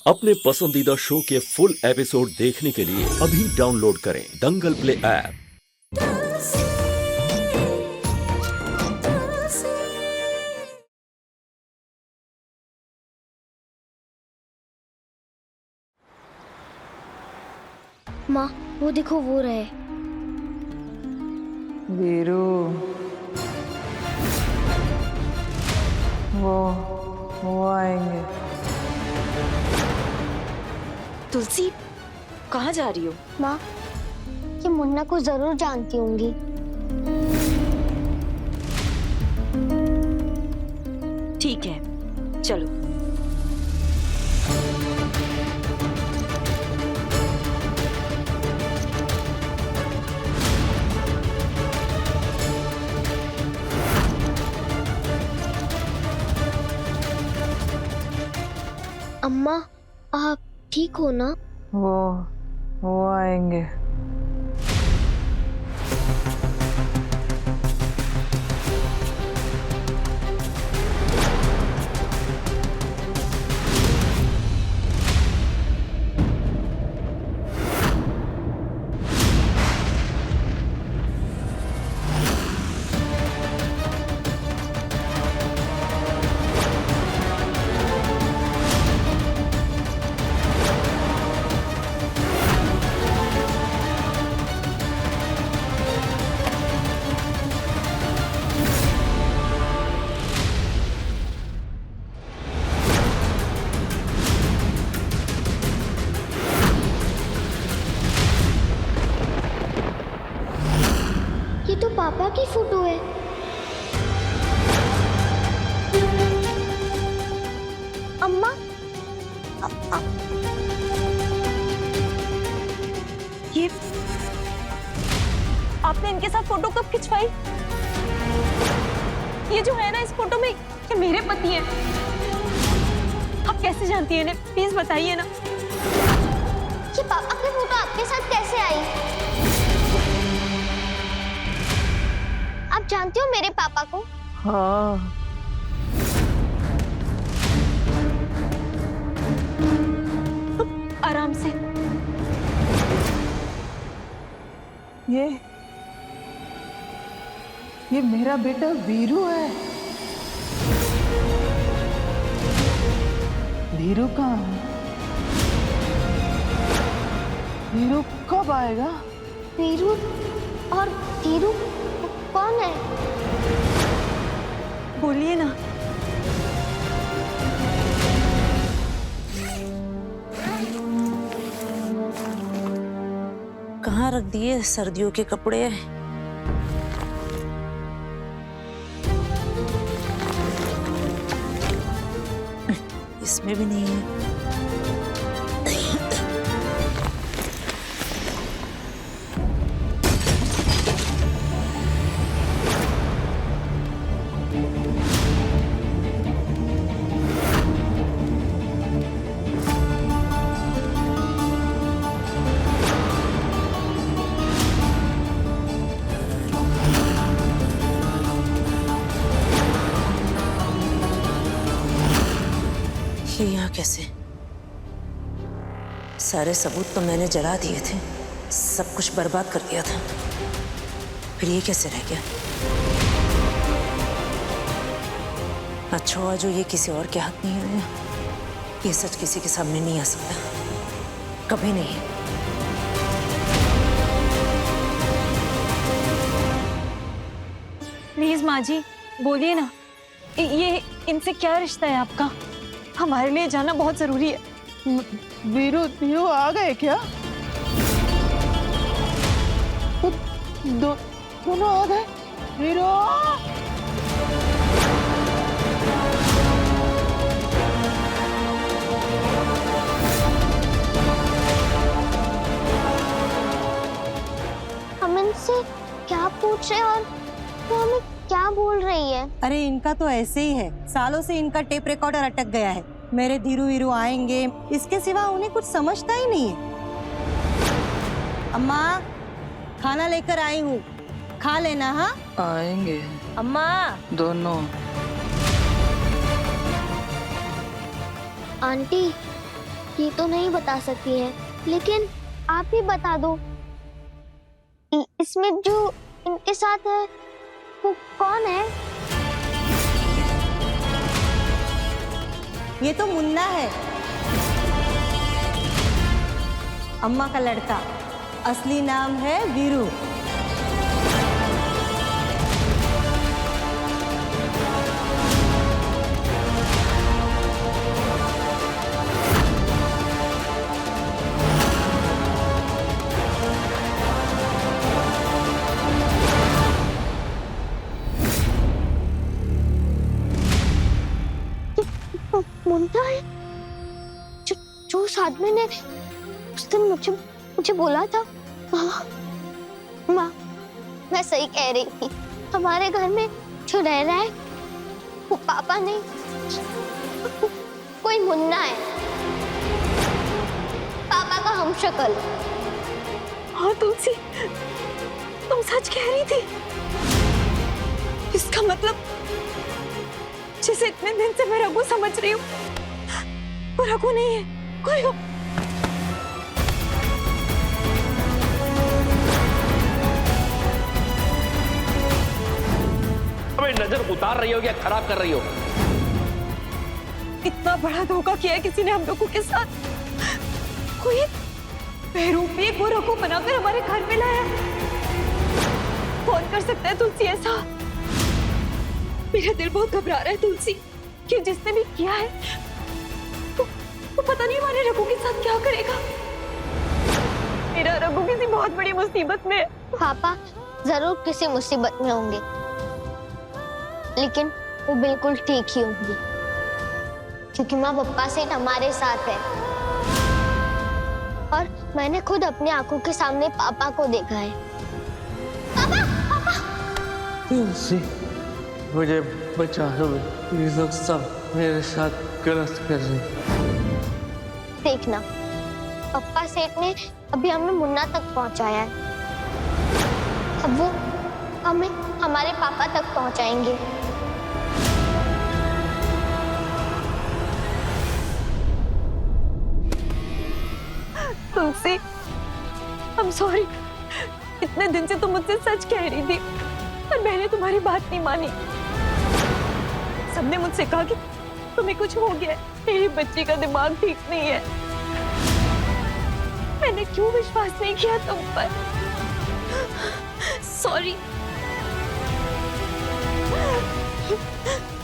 अपने पसंदीदा शो के फुल एपिसोड देखने के लिए अभी डाउनलोड करें दंगल प्ले ऐप। माँ, वो देखो वो रहे। वीरू, वो आएंगे। तुलसी, कहाँ जा रही हो? माँ, ये मुन्ना को जरूर जानती होंगी। ठीक है, चलो। अम्मा, आप ठीक हो ना? वो आएंगे। ये तो पापा की फोटो है। अम्मा, ये आपने इनके साथ फोटो कब खिंचवाई? ये जो है ना इस फोटो में, ये मेरे पति हैं। आप कैसे जानती हैं इन्हें? प्लीज बताइए ना। ये पापा की फोटो आपके साथ कैसे आई? आप जानती हो मेरे पापा को? हाँ, आराम से। ये मेरा बेटा वीरू है। वीरू कहाँ है? वीरू कब आएगा? वीरू और धीरू कौन है? बोलिए ना। कहाँ रख दिए सर्दियों के कपड़े? इसमें भी नहीं है। ये यहाँ कैसे? सारे सबूत तो मैंने जला दिए थे, सब कुछ बर्बाद कर दिया था, फिर ये कैसे रह गया? अच्छा हुआ जो ये किसी और के हाथ नहीं आया। ये सच किसी के सामने नहीं आ सकता, कभी नहीं। प्लीज माँ जी, बोलिए ना। ये इनसे क्या रिश्ता है आपका? हमारे लिए जाना बहुत जरूरी है। वीरू आ गए क्या? दोनों आ गए? वीरू! हम इनसे क्या पूछ रहे हैं और वो हमें क्या बोल रही है? अरे इनका तो ऐसे ही है, सालों से इनका टेप रिकॉर्डर अटक गया है। मेरे धीरू वीरू आएंगे, इसके सिवा उन्हें कुछ समझता ही नहीं है। अम्मा, खाना लेकर आई हूँ, खा लेना। हाँ, आएंगे अम्मा। दोनों। आंटी, ये तो नहीं बता सकती हैं, लेकिन आप ही बता दो, इसमें जो इनके साथ है वो कौन है? ये तो मुन्ना है, अम्मा का लड़का। असली नाम है वीरू। मुन्ना है जो उस आदमी ने उस दिन मुझे बोला था। माँ, मैं सही कह रही थी। हमारे घर में जो रह रहा है वो पापा नहीं, कोई मुन्ना है, पापा का हमशक्ल। हाँ तुलसी, तुम सच कह रही थी। इसका मतलब जिसे इतने दिन से मैं रघु समझ रही हूँ वो रघु नहीं है, कोई हो। अबे नजर उतार रही हो या खराब कर रही हो? इतना बड़ा धोखा किया है किसी ने हम लोगों के साथ। कोई बेरूपी को रघु बनाकर हमारे घर में लाया। कौन कर सकता है तुलसी ऐसा? मेरा दिल बहुत घबरा रहा है तुलसी, कि जिसने भी किया है वो पता नहीं हमारे रघु के साथ क्या करेगा। मेरा रघु किसी बहुत बड़ी मुसीबत में है। पापा जरूर किसी मुसीबत में होंगे, लेकिन वो बिल्कुल ठीक ही होंगे, क्योंकि माँ पप्पा से हमारे साथ है। और मैंने खुद अपनी आंखों के सामने पापा को देखा है। पापा, पापा। तुलसी, मुझे बचा लो, ये लोग सब मेरे साथ गलत कर रहे हैं। देखना, पप्पा सेठ ने अभी हमें मुन्ना तक पहुंचाया है, अब वो हमें हमारे पापा तक पहुंचाएंगे। तुलसी, I'm sorry। इतने दिन से तुम मुझसे सच कह रही थी पर मैंने तुम्हारी बात नहीं मानी। सबने मुझसे कहा कि तुम्हें कुछ हो गया है, मेरी बच्ची का दिमाग ठीक नहीं है। मैंने क्यों विश्वास नहीं किया तुम पर? सॉरी।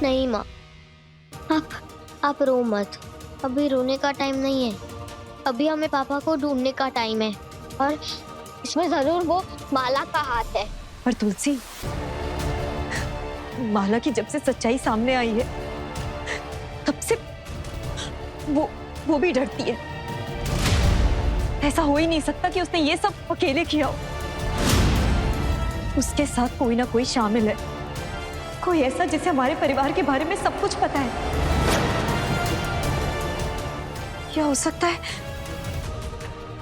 नहीं माँ, आप रो मत। अभी रोने का टाइम नहीं है। अभी हमें पापा को ढूंढने का टाइम है, और इसमें जरूर वो माला का हाथ है। पर तुलसी, माला की जब से सच्चाई सामने आई है तब से वो भी डरती है। ऐसा हो ही नहीं सकता कि उसने ये सब अकेले किया हो। उसके साथ कोई ना कोई शामिल है, कोई ऐसा जिसे हमारे परिवार के बारे में सब कुछ पता है। क्या हो सकता है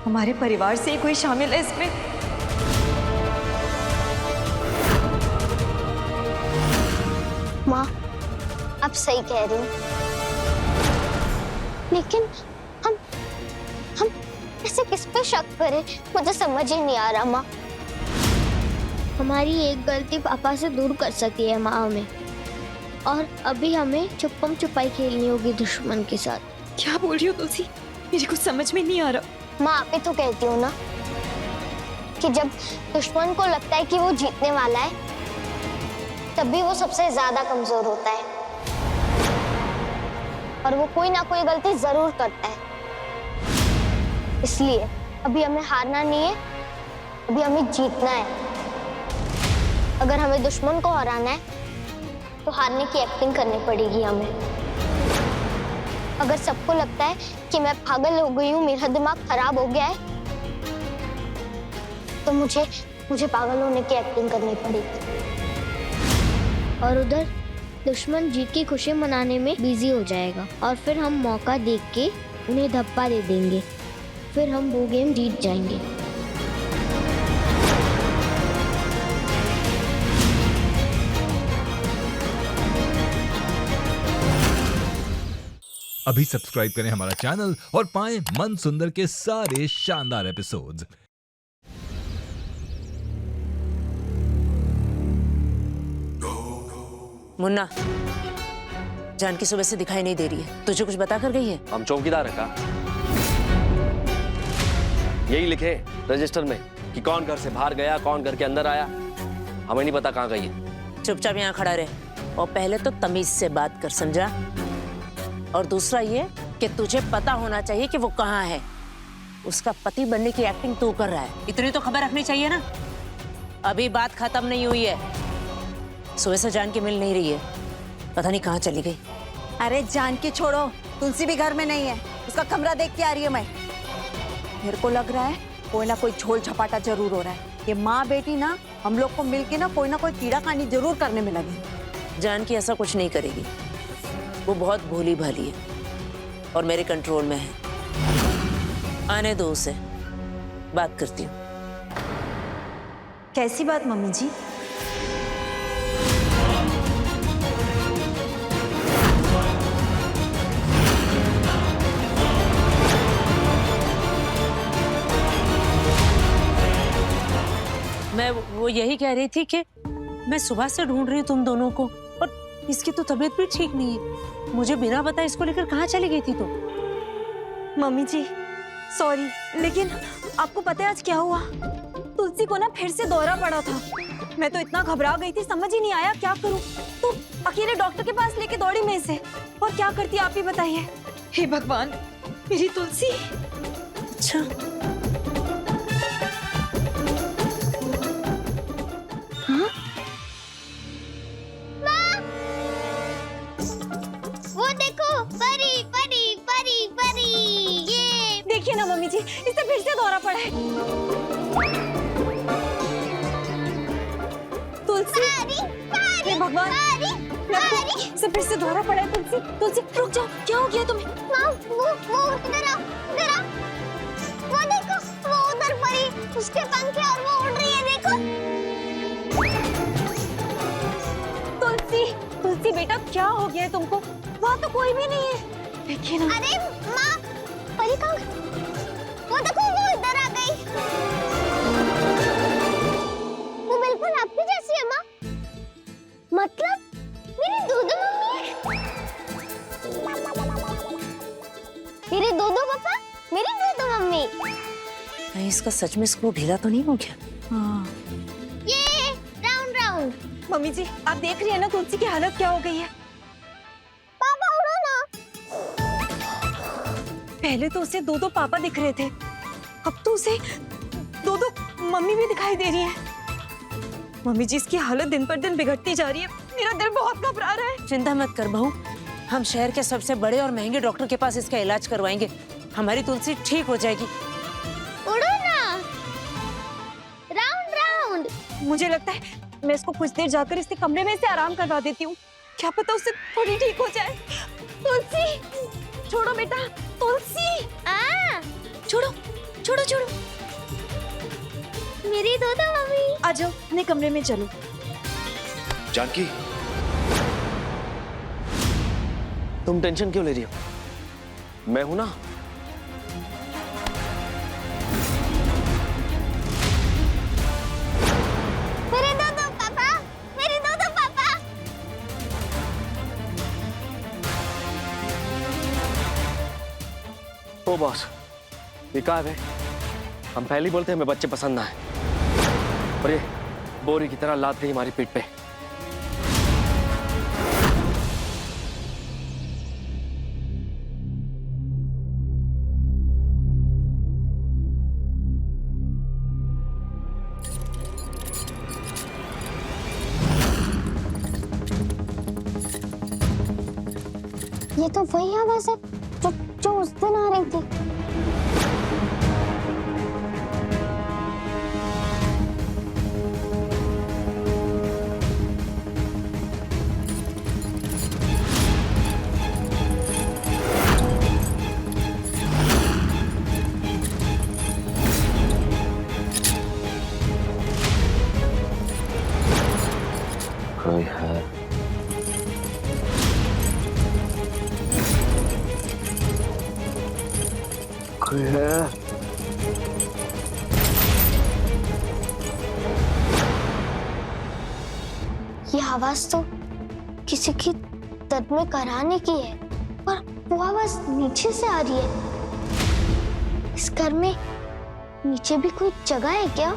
हमारे परिवार से ही कोई शामिल है इसमें? माँ, आप सही कह रही हो, लेकिन हम ऐसे किस पे शक करें? मुझे समझ ही नहीं आ रहा माँ। हमारी एक गलती पापा से दूर कर सकती है माँ हमें, और अभी हमें छुपम छुपाई खेलनी होगी दुश्मन के साथ। क्या बोल रही हो तुलसी? मेरे कुछ समझ में नहीं आ रहा। माँ, आप ही तो कहती हो ना कि जब दुश्मन को लगता है कि वो जीतने वाला है, तभी वो सबसे ज्यादा कमजोर होता है, और वो कोई ना कोई गलती जरूर करता है। इसलिए अभी हमें हारना नहीं है, अभी हमें जीतना है। अगर हमें दुश्मन को हराना है तो हारने की एक्टिंग करनी पड़ेगी हमें। अगर सबको लगता है कि मैं पागल हो गई हूँ, मेरा दिमाग खराब हो गया है, तो मुझे पागल होने की एक्टिंग करनी पड़ेगी। और उधर दुश्मन जीत की खुशी मनाने में बिजी हो जाएगा, और फिर हम मौका देख के उन्हें धप्पा दे देंगे, फिर हम वो गेम जीत जाएंगे। अभी सब्सक्राइब करें हमारा चैनल और पाएं मन सुंदर के सारे शानदार एपिसोड्स। मुन्ना, जानकी सुबह से दिखाई नहीं दे रही है, तुझे कुछ बता कर गई है? हम चौकीदार है का यही लिखे रजिस्टर में कि कौन घर से बाहर गया, कौन घर के अंदर आया। हमें नहीं पता कहाँ गई है। चुपचाप यहाँ खड़ा रहे और पहले तो तमीज से बात कर, समझा? और दूसरा ये कि तुझे पता होना चाहिए कि वो कहाँ है। उसका पति बनने की एक्टिंग तू कर रहा है, इतनी तो खबर रखनी चाहिए ना। अभी बात खत्म नहीं हुई है। सुबह से जानकी मिल नहीं रही है, पता नहीं कहाँ चली गई। अरे जानकी छोड़ो, तुलसी भी घर में नहीं है, उसका कमरा देख के आ रही है मैं। मेरे को लग रहा है कोई ना कोई झोल झपाटा जरूर हो रहा है। ये माँ बेटी ना हम लोग को मिलके ना कोई कीड़ा कानी जरूर करने में लगे। जानकी ऐसा कुछ नहीं करेगी, वो बहुत भोली भाली है और मेरे कंट्रोल में है। आने दो उसे, बात करती हूँ। कैसी बात मम्मी जी? मैं वो यही कह रही थी कि मैं सुबह से ढूंढ रही हूँ तुम दोनों को, और इसकी तो तबीयत भी ठीक नहीं है। मुझे बिना बताए इसको लेकर कहाँ चली गई थी तुम? मम्मी जी सॉरी, लेकिन आपको पता है आज क्या हुआ? तुलसी को ना फिर से दौरा पड़ा था। मैं तो इतना घबरा गई थी, समझ ही नहीं आया क्या करूं। तो अकेले डॉक्टर के पास लेके दौड़ी मैं इसे, और क्या करती आप ही बताइए। हे भगवान, मेरी तुलसी। अच्छा, वो देखो, परी परी परी परी। ये देखिए ना मम्मी जी, इसे फिर से दौरा पड़ा है। तुलसी, हे भगवान, इसे फिर से दौरा पड़ा है। तुलसी, तुलसी रुक जाओ, क्या हो गया तुम्हें? माँ, वो उधर आओ, उधर आओ। वो देखो, वो उधर परी, उसके पंख हैं और वो उड़ रही है, देखो। तुलसी, तुलसी बेटा क्या हो गया है तुमको? वहाँ तो कोई भी नहीं है, देखिए ना। अरे माँ, परी कहाँ? वो देखो, वो इधर आ गई। वो बिल्कुल आपकी जैसी है माँ। मतलब मेरी दूधू मम्मी है। मेरे दूधू पापा, मेरी दूधू मम्मी। कहीं इसका सच में स्क्रू ढीला तो नहीं हो गया? हाँ। ये राउंड राउंड। मम्मी जी आप देख रही है ना तुलसी की हालत क्या हो गई है। पापा उड़ो ना। पहले तो उसे दो दो पापा दिख रहे थे, अब तो उसे दो दो मम्मी भी दिखाई दे रही है। मम्मी जी इसकी हालत दिन पर दिन बिगड़ती जा रही है, मेरा दिल बहुत घबरा रहा है। चिंता मत कर बहू, हम शहर के सबसे बड़े और महंगे डॉक्टर के पास इसका इलाज करवाएंगे। हमारी तुलसी ठीक हो जाएगी। उड़ो ना, राउंड राउंड। मुझे लगता है मैं इसको कुछ देर जाकर इसके कमरे में इसे आराम करवा देती हूँ, क्या पता उससे थोड़ी ठीक हो जाए। तुलसी छोड़ो बेटा, तुलसी छोड़ो छोड़ो छोड़ो। मेरी दूधू मम्मी। आ जाओ अपने कमरे में चलो। जानकी, तुम टेंशन क्यों ले रही हो? मैं हूं ना। मेरे दूधू पापा, मेरे दूधू पापा। ओ बॉस, ये कहा है? हम पहले ही बोलते हैं हमें बच्चे पसंद ना है, और ये बोरी की तरह लाद गई हमारी पीठ पे। ये तो वही आवाज है जो उस दिन आ रही थी। कोई है? कोई है? ये आवाज तो किसी की दर्द में कराने की है, पर वो आवाज नीचे से आ रही है। इस घर में नीचे भी कोई जगह है क्या?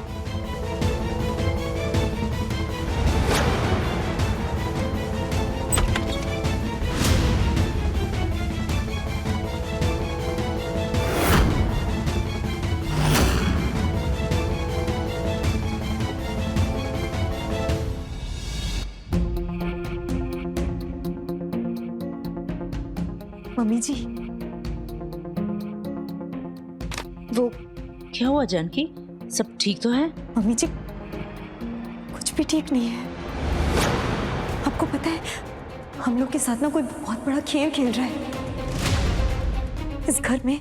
मम्मी जी, वो क्या हुआ जानकी? सब ठीक तो है? मम्मी जी, कुछ भी ठीक नहीं है। आपको पता है, हम लोग के साथ ना कोई बहुत बड़ा खेल खेल रहा है। इस घर में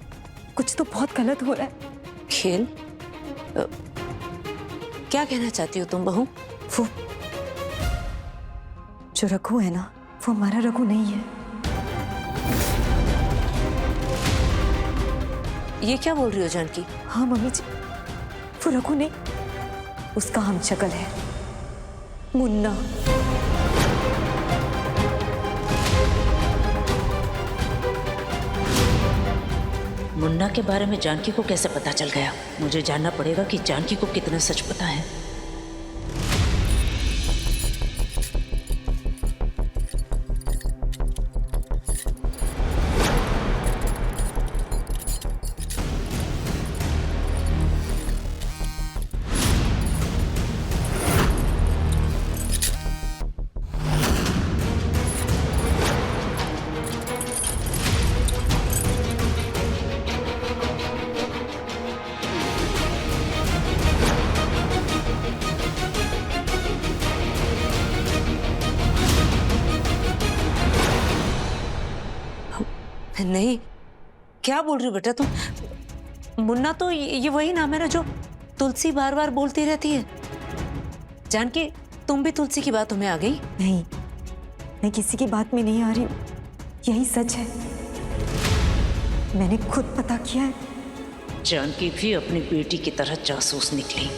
कुछ तो बहुत गलत हो रहा है। खेल? क्या कहना चाहती हो तुम बहू? वो जो रघु है ना, वो हमारा रघु नहीं है। ये क्या बोल रही हो जानकी? हाँ मम्मी जी, वो रघु नहीं, उसका हम शक्ल है, मुन्ना। मुन्ना के बारे में जानकी को कैसे पता चल गया? मुझे जानना पड़ेगा कि जानकी को कितना सच पता है। नहीं, क्या बोल रही हो बेटा तुम? मुन्ना तो ये वही नाम है ना जो तुलसी बार बार बोलती रहती है। जानकी, तुम भी तुलसी की बातों में आ गई? नहीं, मैं किसी की बात में नहीं आ रही हूँ, यही सच है। मैंने खुद पता किया है। जानकी भी अपनी बेटी की तरह जासूस निकली।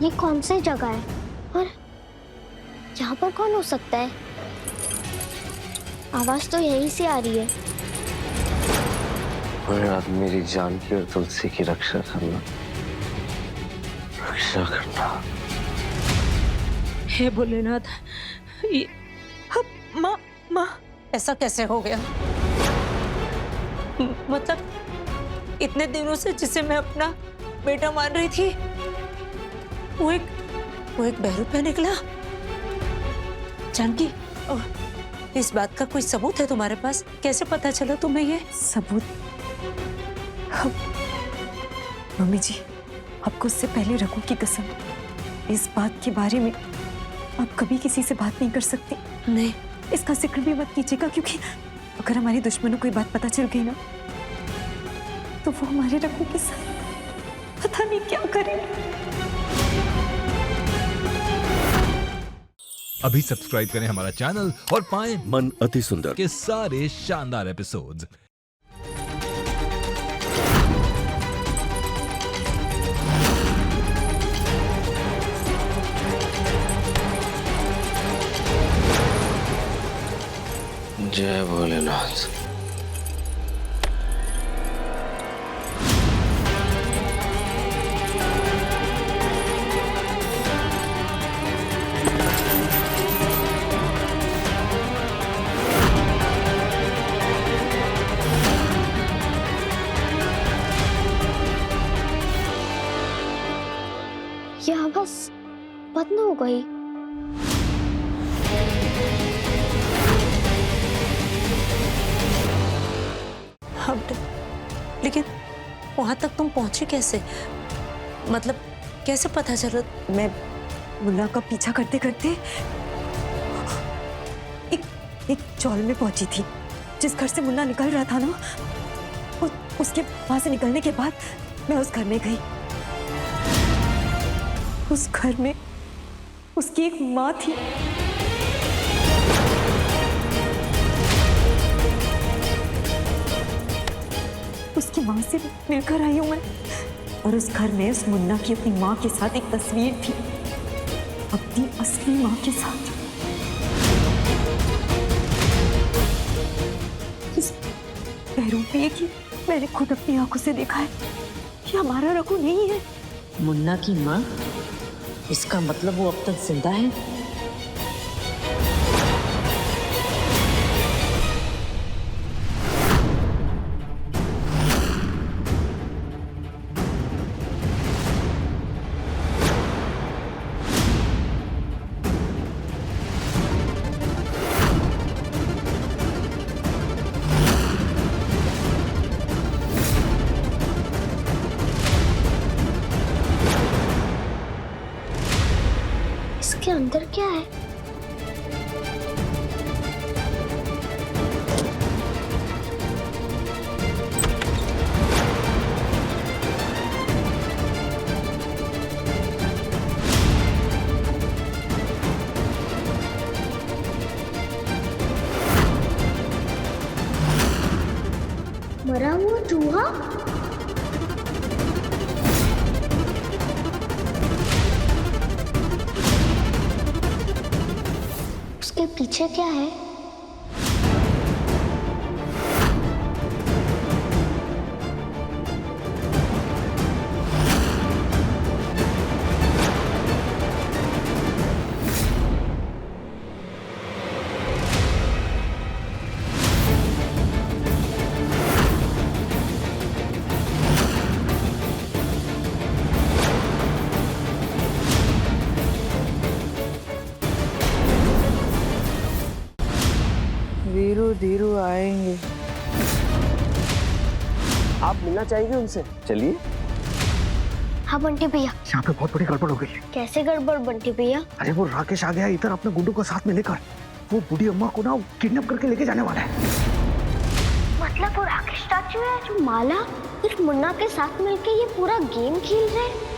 ये कौन सी जगह है और यहाँ पर कौन हो सकता है? आवाज तो यहीं से आ रही है। भोलेनाथ, मेरी जानकी और तुलसी की रक्षा करना, रक्षा करना। हे भोलेनाथ, ये माँ, माँ, ऐसा कैसे हो गया? मतलब इतने दिनों से जिसे मैं अपना बेटा मान रही थी, वो एक बहरूपा निकला। जानकी, इस बात का कोई सबूत है तुम्हारे पास? कैसे पता चला तुम्हें ये सबूत? मम्मी जी, आपको उससे पहले रघु की कसम, इस बात के बारे में आप कभी किसी से बात नहीं कर सकती। नहीं, इसका जिक्र भी मत कीजिएगा, क्योंकि अगर हमारे दुश्मनों को ये बात पता चल गई ना, तो वो हमारे रघु के साथ पता नहीं क्या करेंगे। अभी सब्सक्राइब करें हमारा चैनल और पाएं मन अति सुंदर के सारे शानदार एपिसोड्स। जय भोलेनाथ। ये आवाज बंद हो गई। लेकिन वहां तक तुम पहुंचे कैसे? मतलब कैसे पता चला? मुन्ना का पीछा करते करते एक चौल में पहुंची थी। जिस घर से मुन्ना निकल रहा था ना, उसके वहां से निकलने के बाद मैं उस घर में गई। उस घर में उसकी एक माँ थी। उसकी माँ से मिलकर आई हूं मैं। और उस घर में उस मुन्ना की अपनी माँ के साथ एक तस्वीर थी, अपनी असली माँ के साथ। इस बहरूपिये की मैंने खुद अपनी आंखों से देखा है कि हमारा रघु नहीं है। मुन्ना की माँ? इसका मतलब वो अब तक जिंदा है? इसके अंदर क्या है? मरा हुआ चूहा? उसके पीछे क्या है? वीरू धीरू आएंगे। आप मिलना चाहेंगे उनसे? चलिए। हाँ बंटी भैया। यहाँ पे बहुत बड़ी गड़बड़ हो गई है। कैसे गड़बड़ बंटी भैया? अरे वो राकेश आ गया इधर अपने गुंडों को साथ में लेकर। वो बूढ़ी अम्मा को ना किडनैप करके लेके जाने वाला है। मतलब वो राकेश स्टैचू है जो माला फिर मुन्ना के साथ मिलके ये पूरा गेम खेल रहे हैं?